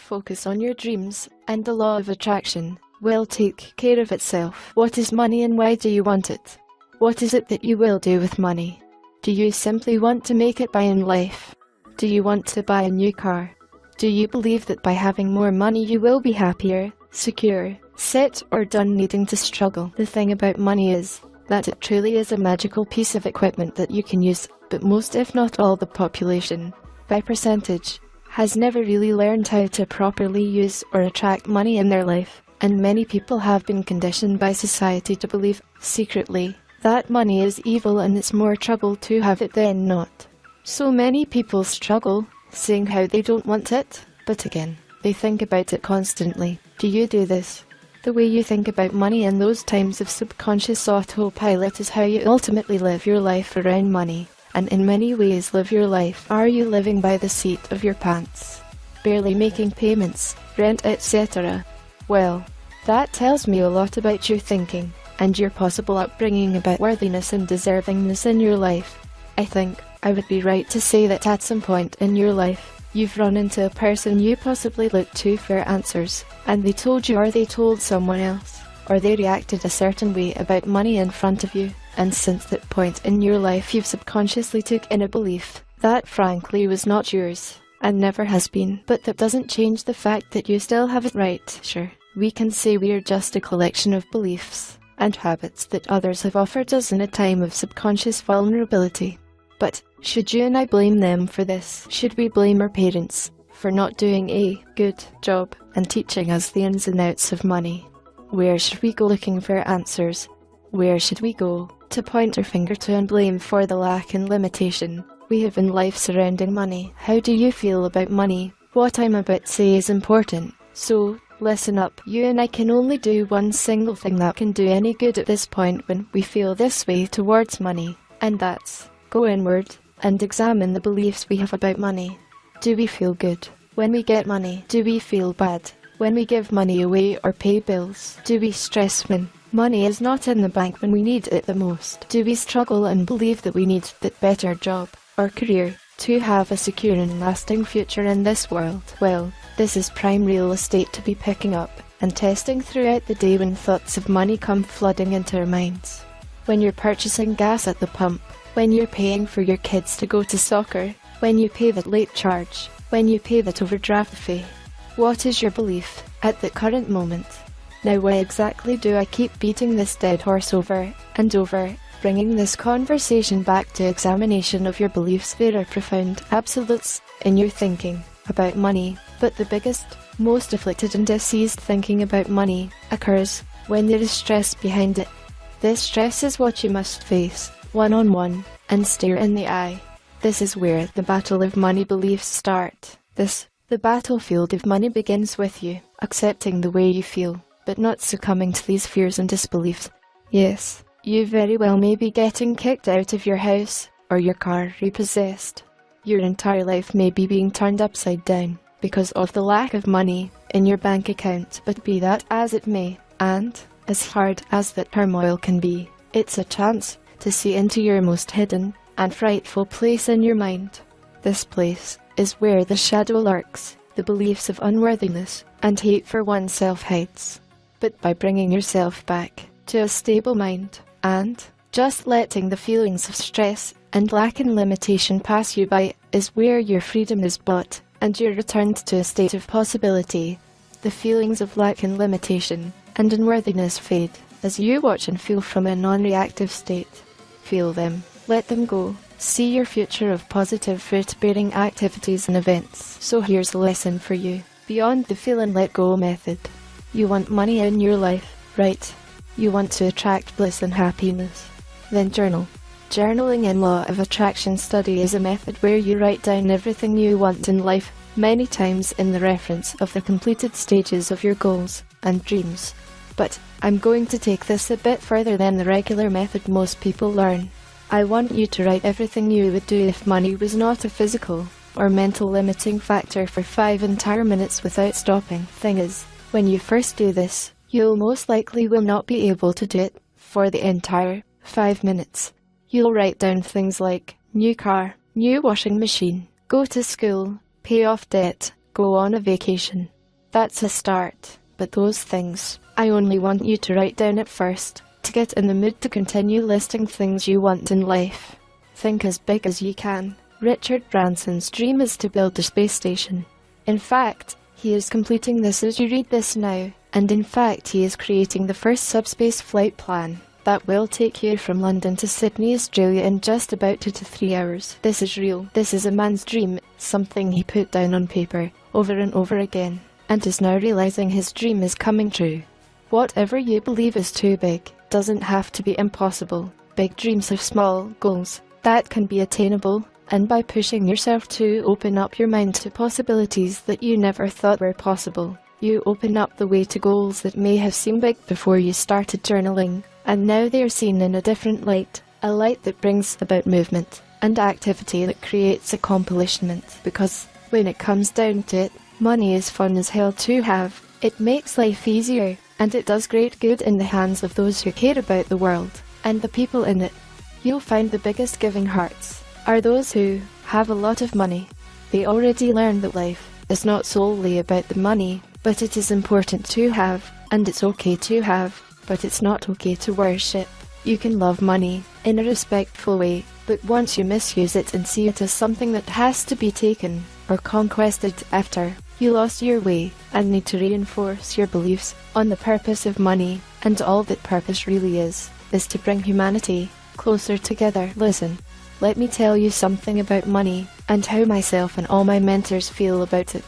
focus on your dreams, and the law of attraction will take care of itself. What is money and why do you want it? What is it that you will do with money? Do you simply want to make it by in life? Do you want to buy a new car? Do you believe that by having more money you will be happier, secure, set, or done needing to struggle? The thing about money is that it truly is a magical piece of equipment that you can use, but most if not all the population, by percentage, has never really learned how to properly use or attract money in their life, and many people have been conditioned by society to believe, secretly, that money is evil and it's more trouble to have it than not. So many people struggle, saying how they don't want it, but again, they think about it constantly. Do you do this? The way you think about money in those times of subconscious autopilot is how you ultimately live your life around money, and in many ways live your life. Are you living by the seat of your pants? Barely making payments, rent, etc.? Well, that tells me a lot about your thinking, and your possible upbringing about worthiness and deservingness in your life. I think I would be right to say that at some point in your life, you've run into a person you possibly looked to for answers, and they told you, or they told someone else, or they reacted a certain way about money in front of you, and since that point in your life you've subconsciously took in a belief that frankly was not yours, and never has been. But that doesn't change the fact that you still have it right. Sure, we can say we're just a collection of beliefs and habits that others have offered us in a time of subconscious vulnerability. But should you and I blame them for this? Should we blame our parents for not doing a good job and teaching us the ins and outs of money? Where should we go looking for answers? Where should we go to point our finger to and blame for the lack and limitation we have in life surrounding money? How do you feel about money? What I'm about to say is important, so listen up. You and I can only do one single thing that can do any good at this point when we feel this way towards money, and that's go inward and examine the beliefs we have about money. Do we feel good when we get money? Do we feel bad when we give money away or pay bills? Do we stress when money is not in the bank when we need it the most? Do we struggle and believe that we need that better job or career to have a secure and lasting future in this world? Well, this is prime real estate to be picking up and testing throughout the day when thoughts of money come flooding into our minds. When you're purchasing gas at the pump, when you're paying for your kids to go to soccer, when you pay that late charge, when you pay that overdraft fee. What is your belief at the current moment? Now why exactly do I keep beating this dead horse over and over, bringing this conversation back to examination of your beliefs? There are profound absolutes in your thinking about money, but the biggest, most afflicted and diseased thinking about money occurs when there is stress behind it. This stress is what you must face, one-on-one, and stare in the eye. This is where the battle of money beliefs start. The battlefield of money begins with you accepting the way you feel, but not succumbing to these fears and disbeliefs. Yes, you very well may be getting kicked out of your house, or your car repossessed. Your entire life may be being turned upside down because of the lack of money in your bank account, but be that as it may, and as hard as that turmoil can be, it's a chance to see into your most hidden and frightful place in your mind. This place is where the shadow lurks, the beliefs of unworthiness and hate for oneself hides. But by bringing yourself back to a stable mind, and just letting the feelings of stress and lack and limitation pass you by, is where your freedom is bought, and you're returned to a state of possibility. The feelings of lack and limitation and unworthiness fade as you watch and feel from a non-reactive state. Feel them, let them go. See your future of positive fruit-bearing activities and events. So here's a lesson for you. Beyond the feel and let go method. You want money in your life, right? You want to attract bliss and happiness. Then journal. Journaling and law of attraction study is a method where you write down everything you want in life, many times in the reference of the completed stages of your goals and dreams. But I'm going to take this a bit further than the regular method most people learn. I want you to write everything you would do if money was not a physical or mental limiting factor for 5 entire minutes without stopping. Thing is, when you first do this, you'll most likely will not be able to do it for the entire 5 minutes. You'll write down things like new car, new washing machine, go to school, pay off debt, go on a vacation, That's a start, but those things, I only want you to write down at first, to get in the mood to continue listing things you want in life. Think as big as you can. Richard Branson's dream is to build a space station. In fact, he is completing this as you read this now, and in fact he is creating the first subspace flight plan that will take you from London to Sydney, Australia in just about 2 to 3 hours. This is real. This is a man's dream, something he put down on paper, over and over again, and is now realizing his dream is coming true. Whatever you believe is too big, doesn't have to be impossible. Big dreams have small goals that can be attainable, and by pushing yourself to open up your mind to possibilities that you never thought were possible, you open up the way to goals that may have seemed big before you started journaling, and now they are seen in a different light, a light that brings about movement and activity that creates accomplishment. Because, when it comes down to it, money is fun as hell to have. It makes life easier, and it does great good in the hands of those who care about the world, and the people in it. You'll find the biggest giving hearts are those who have a lot of money. They already learned that life is not solely about the money, but it is important to have, and it's okay to have, but it's not okay to worship. You can love money in a respectful way, but once you misuse it and see it as something that has to be taken or conquested after you lost your way and need to reinforce your beliefs on the purpose of money, and all that purpose really is to bring humanity closer together. Listen, let me tell you something about money, and how myself and all my mentors feel about it.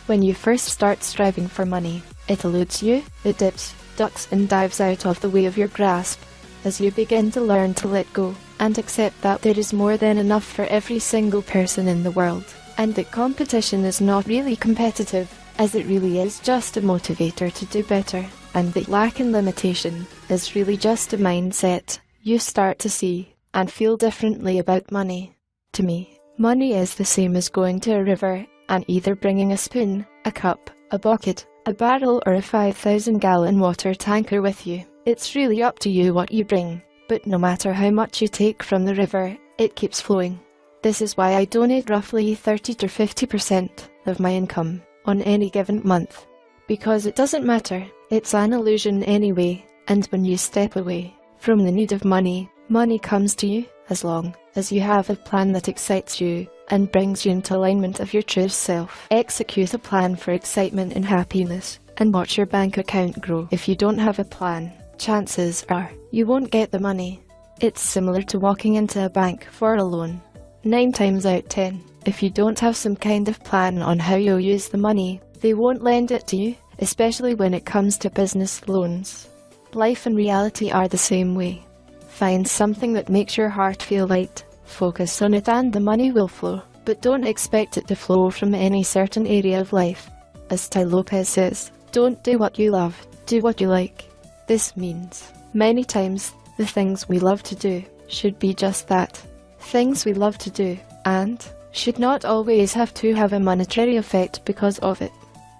When you first start striving for money, it eludes you, it dips, ducks and dives out of the way of your grasp. As you begin to learn to let go, and accept that there is more than enough for every single person in the world, and that competition is not really competitive, as it really is just a motivator to do better, and that lack and limitation is really just a mindset, you start to see and feel differently about money. To me, money is the same as going to a river and either bringing a spoon, a cup, a bucket, a barrel or a 5,000-gallon water tanker with you. It's really up to you what you bring, but no matter how much you take from the river, it keeps flowing. This is why I donate roughly 30 to 50% of my income on any given month. Because it doesn't matter, it's an illusion anyway, and when you step away from the need of money, money comes to you, as long as you have a plan that excites you and brings you into alignment of your true self. Execute a plan for excitement and happiness, and watch your bank account grow. If you don't have a plan, chances are you won't get the money. It's similar to walking into a bank for a loan. 9 times out of 10, if you don't have some kind of plan on how you'll use the money, they won't lend it to you, especially when it comes to business loans. Life and reality are the same way. Find something that makes your heart feel light, focus on it and the money will flow, but don't expect it to flow from any certain area of life. As Tai Lopez says, don't do what you love, do what you like. This means, many times, the things we love to do should be just that, things we love to do, and should not always have to have a monetary effect because of it.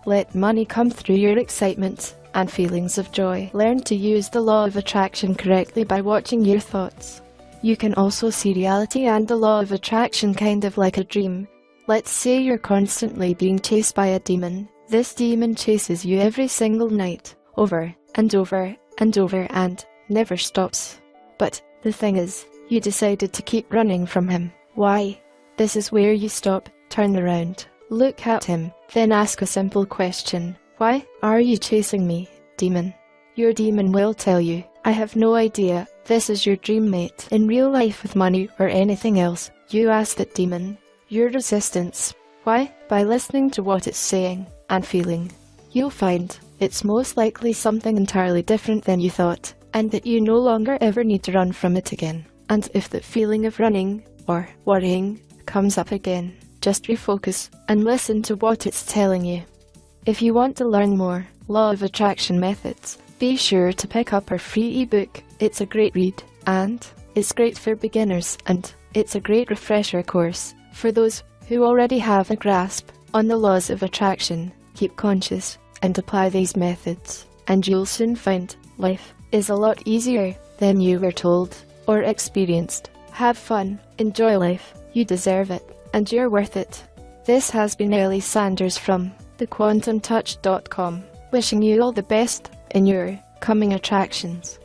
Let money come through your excitement and feelings of joy. Learn to use the law of attraction correctly by watching your thoughts. You can also see reality and the law of attraction kind of like a dream. Let's say you're constantly being chased by a demon. This demon chases you every single night, over and over and over, and never stops. But the thing is, you decided to keep running from him. Why? This is where you stop, turn around, look at him, then ask a simple question. Why are you chasing me, demon? Your demon will tell you, I have no idea. This is your dream mate. In real life with money or anything else, you ask that demon your resistance. Why? By listening to what it's saying and feeling. You'll find it's most likely something entirely different than you thought, and that you no longer ever need to run from it again. And if that feeling of running or worrying comes up again, just refocus and listen to what it's telling you. If you want to learn more law of attraction methods, be sure to pick up our free ebook. It's a great read, and it's great for beginners, and it's a great refresher course for those who already have a grasp on the laws of attraction. Keep conscious and apply these methods, and you'll soon find life is a lot easier than you were told or experienced. Have fun, enjoy life, you deserve it, and you're worth it. This has been Elli Sanders from thequantumtouch.com, wishing you all the best in your coming attractions.